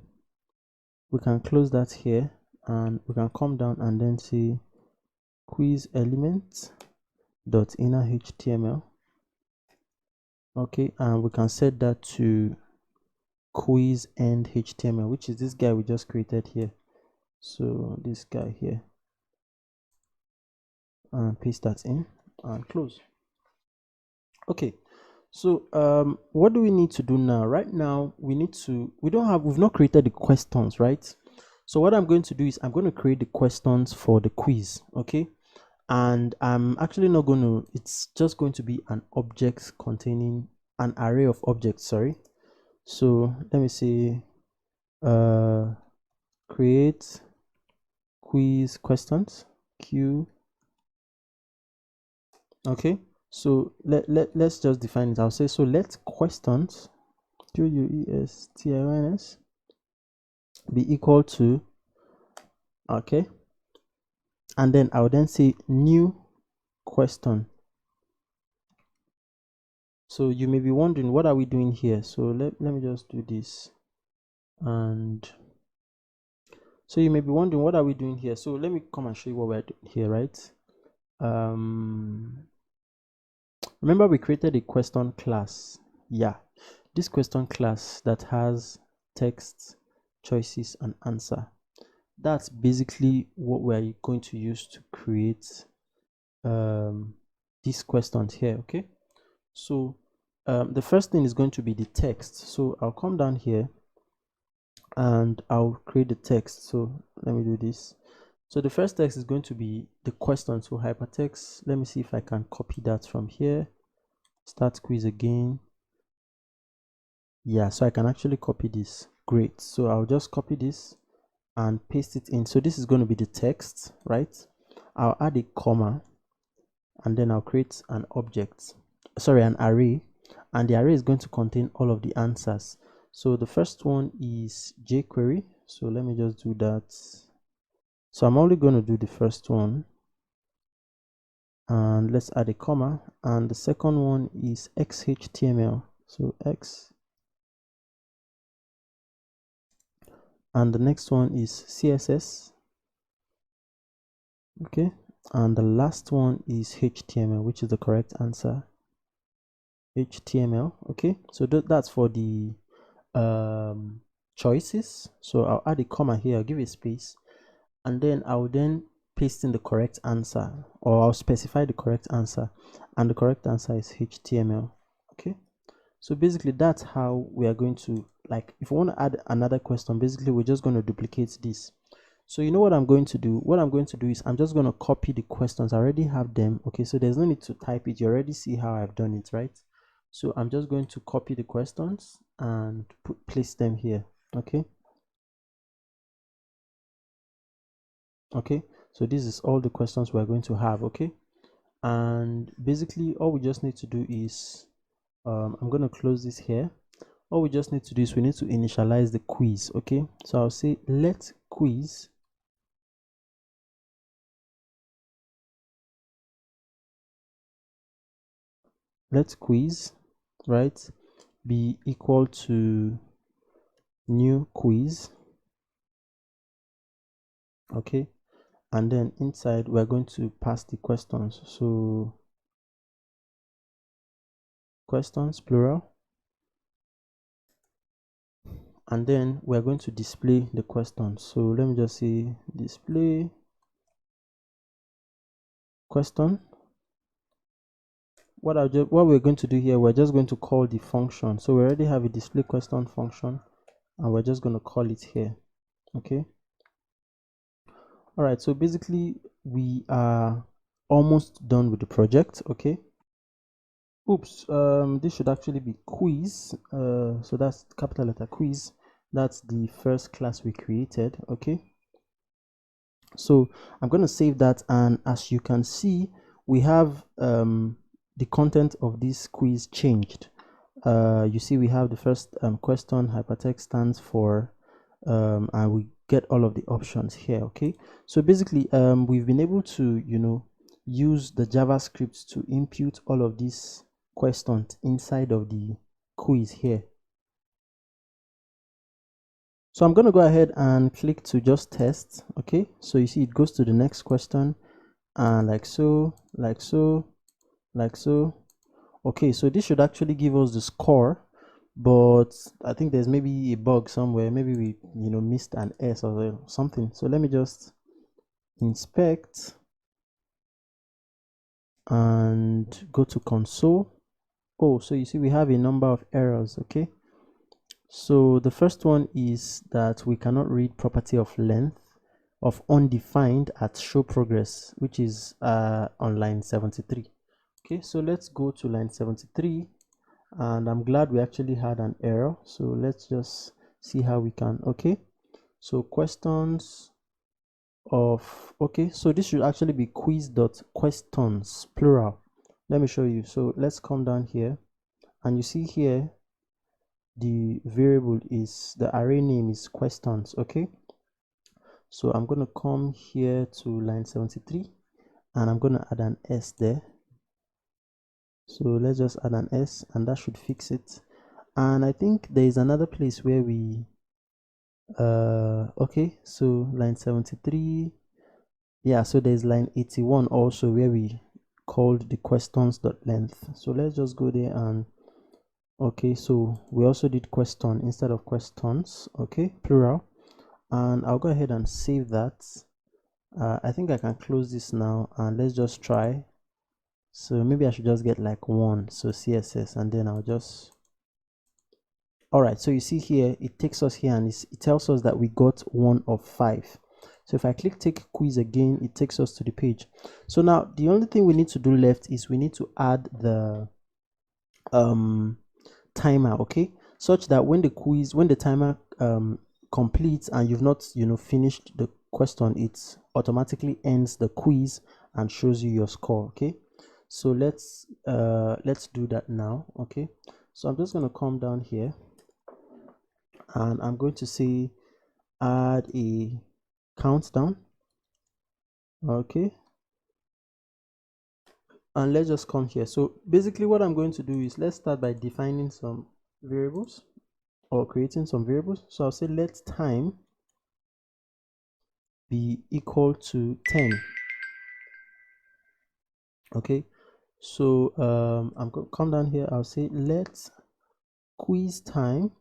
we can close that here and we can come down and then say quiz element dot inner html. Okay, and we can set that to quiz end html, which is this guy we just created here. So this guy here, and paste that in and close. Okay, so what do we need to do now? Right now we've not created the questions, right? So what I'm going to do is I'm going to create the questions for the quiz. Okay, and I'm actually not going to, it's just going to be an object containing an array of objects, sorry. So let me say create quiz questions q. Okay, so let's just define it. I'll say, so let questions questions be equal to, okay, and then I'll then say new question. So you may be wondering, what are we doing here? So let me just do this. And so you may be wondering, what are we doing here? So let me come and show you what we're doing here, right? Remember we created a question class. Yeah, this question class that has text, choices, and answer. that's basically what we're going to use to create these questions here. Okay, so the first thing is going to be the text. So I'll come down here and I'll create the text. So let me do this. So the first text is going to be the question. So hypertext, let me see if I can copy that from here. Start quiz again. Yeah, so I can actually copy this. Great. So I'll just copy this and paste it in. So this is going to be the text, right? I'll add a comma and then I'll create an object, sorry, an array, and the array is going to contain all of the answers. So the first one is jQuery. So let me just do that. So I'm only going to do the first one, and let's add a comma, and the second one is XHTML. So X, and the next one is CSS. Okay, and the last one is HTML, which is the correct answer. HTML. Okay, so that's for the choices. So I'll add a comma here, I'll give it space, and then I'll then paste in the correct answer, or I'll specify the correct answer, and the correct answer is HTML. Okay, so basically that's how we are going to, like, if we want to add another question, basically we're just going to duplicate this. So you know what I'm going to do? What I'm going to do is I'm just going to copy the questions. I already have them. Okay, so there's no need to type it. You already see how I've done it, right? So I'm just going to copy the questions and place them here. Okay. Okay, so this is all the questions we're going to have. Okay, and basically all we just need to do is I'm going to close this here. All we just need to do is we need to initialize the quiz. Okay, so I'll say let quiz right, be equal to new quiz. Okay, and then inside we're going to pass the questions. So questions plural, and then we're going to display the questions. So let me just say display question. What we're going to do here, we're just going to call the function. So we already have a display question function, and we're just going to call it here. Okay, all right, so basically we are almost done with the project. Okay, oops, this should actually be quiz. So that's capital letter quiz. That's the first class we created. Okay, so I'm going to save that, and as you can see, we have the content of this quiz changed. You see we have the first question, hypertext stands for, and we get all of the options here. Okay, so basically we've been able to, you know, use the JavaScript to impute all of these questions inside of the quiz here. So I'm going to go ahead and click to just test. Okay, so you see it goes to the next question, and like so, like so, like so. Okay, so this should actually give us the score, but I think there's maybe a bug somewhere. Maybe we, you know, missed an S or something. So let me just inspect and go to console. Oh, so you see we have a number of errors. Okay, so the first one is that we cannot read property of length of undefined at show progress, which is on line 73. Okay, so let's go to line 73, and I'm glad we actually had an error. So let's just see how we can. Okay, so questions of, okay, so this should actually be quiz.questions plural. Let me show you. So let's come down here, and you see here the variable is, the array name is questions. Okay, so I'm going to come here to line 73, and I'm going to add an S there. So let's just add an S, and that should fix it. And I think there is another place where we okay, so line 73, yeah, so there's line 81 also where we called the questions.length. So let's just go there, and okay, so we also did question instead of questions. Okay, plural. and I'll go ahead and save that. I think I can close this now, and let's just try. So maybe I should just get like 1, so CSS, and then I'll just, all right, so you see here it takes us here, and it tells us that we got 1 of 5. So if I click take quiz again, it takes us to the page. So now the only thing we need to do left is we need to add the timer, okay, such that when the timer completes and you've not finished the question, it automatically ends the quiz and shows you your score. Okay, so let's do that now. Okay, so I'm just going to come down here and I'm going to say add a countdown. Okay, and let's just come here. So basically what I'm going to do is, let's start by defining some variables or creating some variables. So I'll say let time be equal to 10. Okay, so I'm going to come down here. I'll say let quiz time.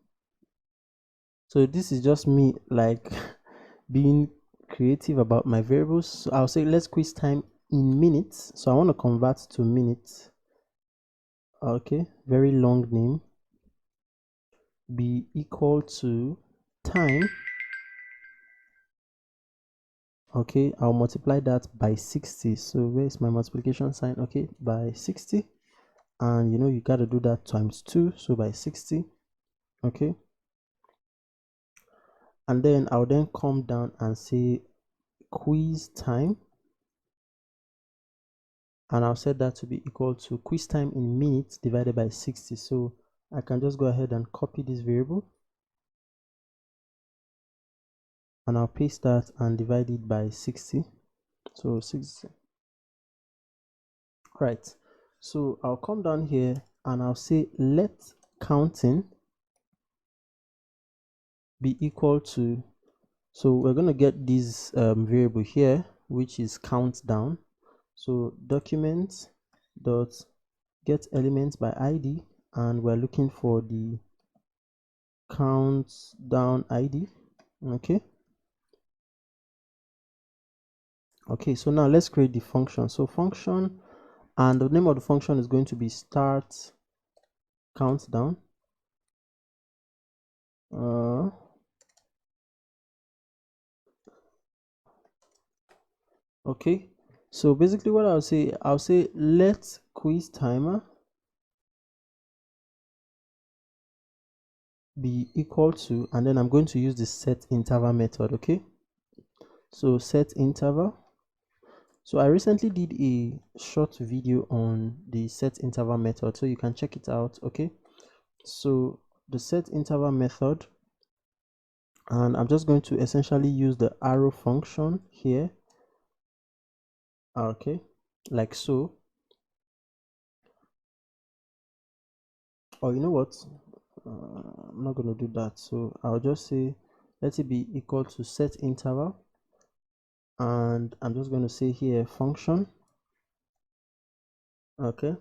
So this is just me like being creative about my variables. So I'll say let's quiz time in minutes. So I want to convert to minutes. Okay, very long name, be equal to time. Okay, I'll multiply that by 60. So where's my multiplication sign? Okay, by 60, and you got to do that times 2, so by 60. Okay, and then I'll then come down and say quiz time, and I'll set that to be equal to quiz time in minutes divided by 60. So I can just go ahead and copy this variable, and I'll paste that and divide it by 60. So 60. Right, so I'll come down here and I'll say let counting be equal to, so we're going to get this variable here, which is countdown. So document dot get elements by ID, and we're looking for the countdown ID. Okay, so now let's create the function. So function, and the name of the function is going to be start countdown. Okay, so basically what I'll say let quiz timer be equal to, and then I'm going to use the set interval method. Okay, so set interval. So I recently did a short video on the set interval method, so you can check it out. Okay, so the set interval method, and I'm just going to essentially use the arrow function here. Okay, like so. Or you know what, I'm not going to do that. So I'll just say let it be equal to set interval, and I'm just going to say here function. Okay,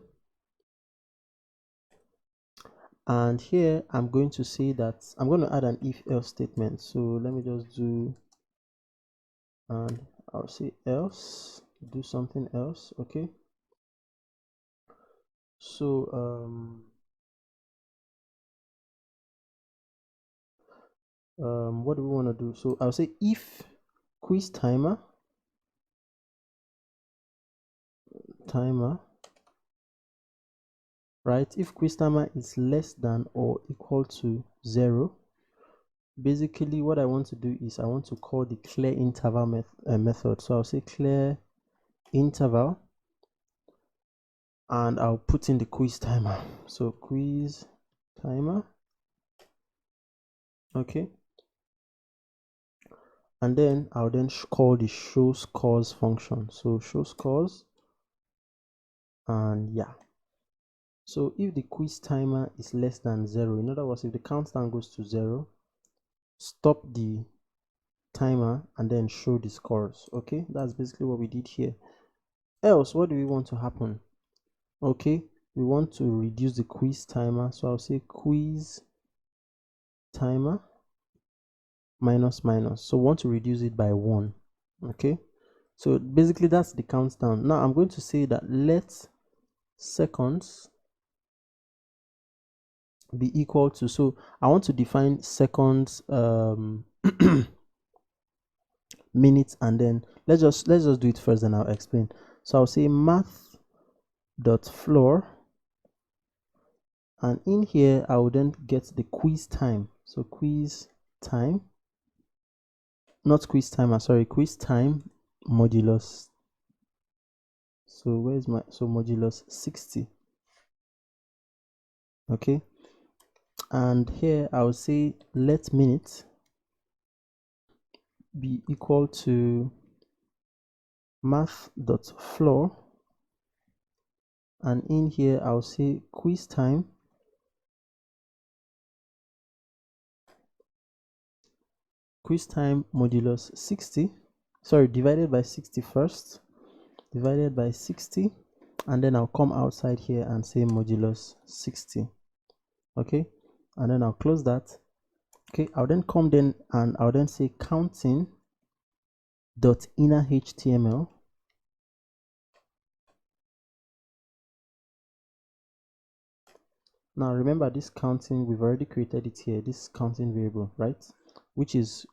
and here I'm going to say that I'm going to add an if else statement. So let me just do, and I'll say else, do something else. Okay, so what do we want to do? So I'll say if quiz timer right, if quiz timer is less than or equal to 0, basically what I want to do is I want to call the clear interval method. So I'll say clear interval, and I'll put in the quiz timer. So quiz timer. Okay, and then I'll then call the show scores function. So show scores, and yeah, so if the quiz timer is less than 0, in other words, if the countdown goes to 0, stop the timer and then show the scores. Okay, that's basically what we did here. Else, what do we want to happen? Okay, we want to reduce the quiz timer, so I'll say quiz timer. minus minus, so we want to reduce it by 1. Okay, so basically that's the countdown. Now I'm going to say that let seconds be equal to, so I want to define seconds, minutes, and then let's just do it first and I'll explain. So I'll say math dot floor, and in here I will then get the quiz time. So quiz time, not quiz timer, sorry, quiz time modulus. So where's my, so modulus 60. Okay, and here I will say let minute be equal to math dot floor, and in here I'll say quiz time modulus 60, sorry, divided by 60 first, divided by 60, and then I'll come outside here and say modulus 60. Okay, and then I'll close that. Okay, I'll then come then and I'll then say counting dot inner HTML. Now remember, this counting, we've already created it here, this counting variable, right, which is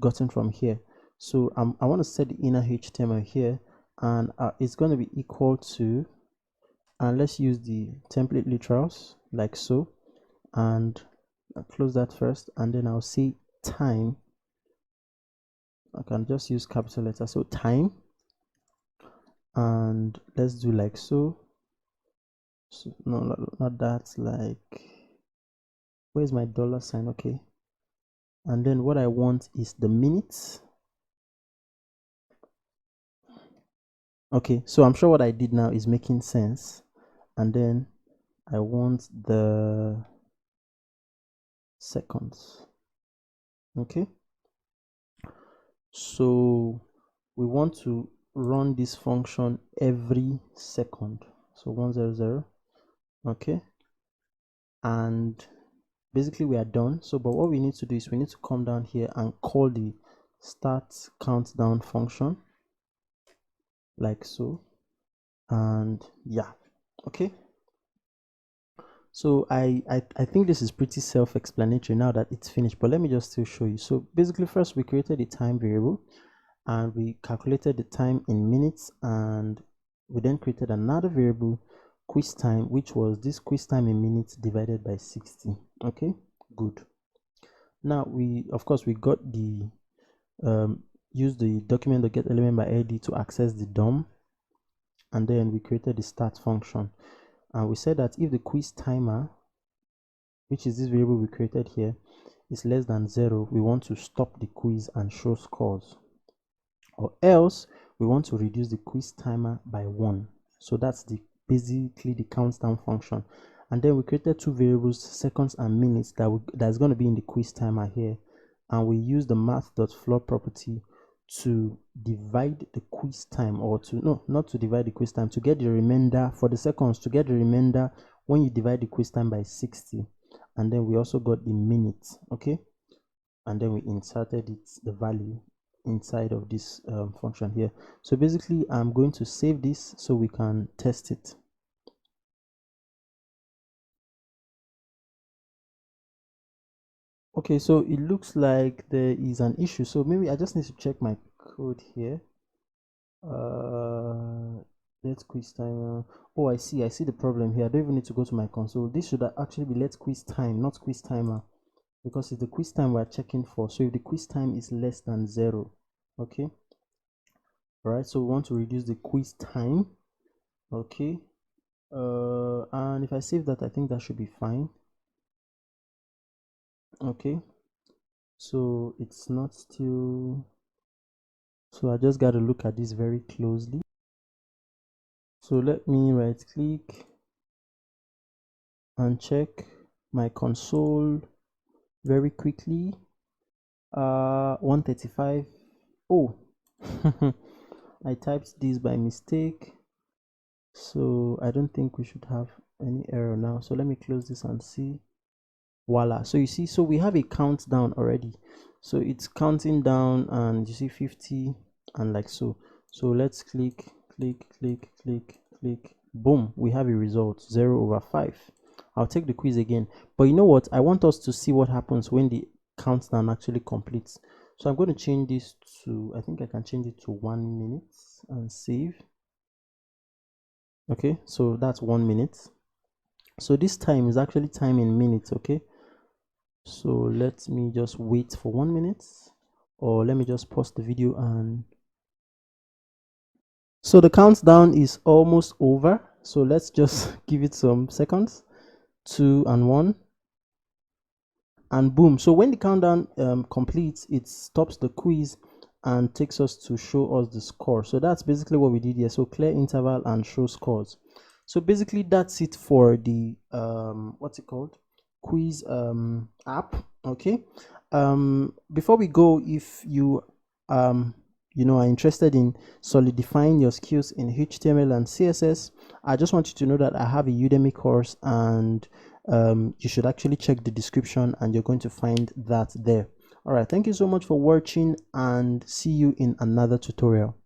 gotten from here. So I want to set the inner HTML here, and it's going to be equal to, and let's use the template literals like so, and I'll close that first, and then I'll say time. I can just use capital letter, so time, and let's do like so. So no, not that, like, where's my dollar sign? Okay, and then what I want is the minutes. Okay, so I'm sure what I did now is making sense, and then I want the seconds. Okay, so we want to run this function every second, so 100. Okay, and basically we are done. So but what we need to do is we need to come down here and call the start countdown function like so, and yeah. Okay, so I think this is pretty self-explanatory now that it's finished, but let me just still show you. So basically first we created a time variable and we calculated the time in minutes, and we then created another variable, quiz time, which was this quiz time in minutes divided by 60. Okay, good. Now we, of course, we got the use the document.getElementById to access the DOM, and then we created the start function, and we said that if the quiz timer, which is this variable we created here, is less than 0, we want to stop the quiz and show scores, or else we want to reduce the quiz timer by 1. So that's basically the countdown function. And then we created two variables, seconds and minutes, that's going to be in the quiz timer here, and we use the math.floor property to divide the quiz time, or to, no, not to divide the quiz time, to get the remainder for the seconds, to get the remainder when you divide the quiz time by 60. And then we also got the minutes. Okay, and then we inserted the value inside of this function here. So basically I'm going to save this so we can test it. Okay, so it looks like there is an issue, so maybe I just need to check my code here. Let's quiz timer. Oh, I see the problem here. I don't even need to go to my console. This should actually be let's quiz time, not quiz timer, because it's the quiz time we're checking for. So if the quiz time is less than 0, okay, all right, so we want to reduce the quiz time. Okay, and if I save that, I think that should be fine. Okay, so it's not still, so I just got to look at this very closely. So let me right click and check my console very quickly. 135. Oh, I typed this by mistake, so I don't think we should have any error now. So let me close this and see. Voila. So you see, so we have a countdown already. So it's counting down, and you see 50 and like so. So let's click, boom, we have a result 0/5. I'll take the quiz again, but you know what, I want us to see what happens when the countdown actually completes. So I'm going to change this to, I think I can change it to 1 minute and save. Okay, so that's 1 minute. So this time is actually time in minutes. Okay, so let me just wait for 1 minute, or let me just pause the video. And so the countdown is almost over, so let's just give it some seconds. 2 and 1, and boom. So when the countdown completes, it stops the quiz and takes us to show us the score. So that's basically what we did here. So clear interval and show scores. So basically that's it for the what's it called, quiz app. Okay, before we go, if you you know, are interested in solidifying your skills in HTML and CSS, I just want you to know that I have a Udemy course, and you should actually check the description and you're going to find that there. All right, thank you so much for watching, and see you in another tutorial.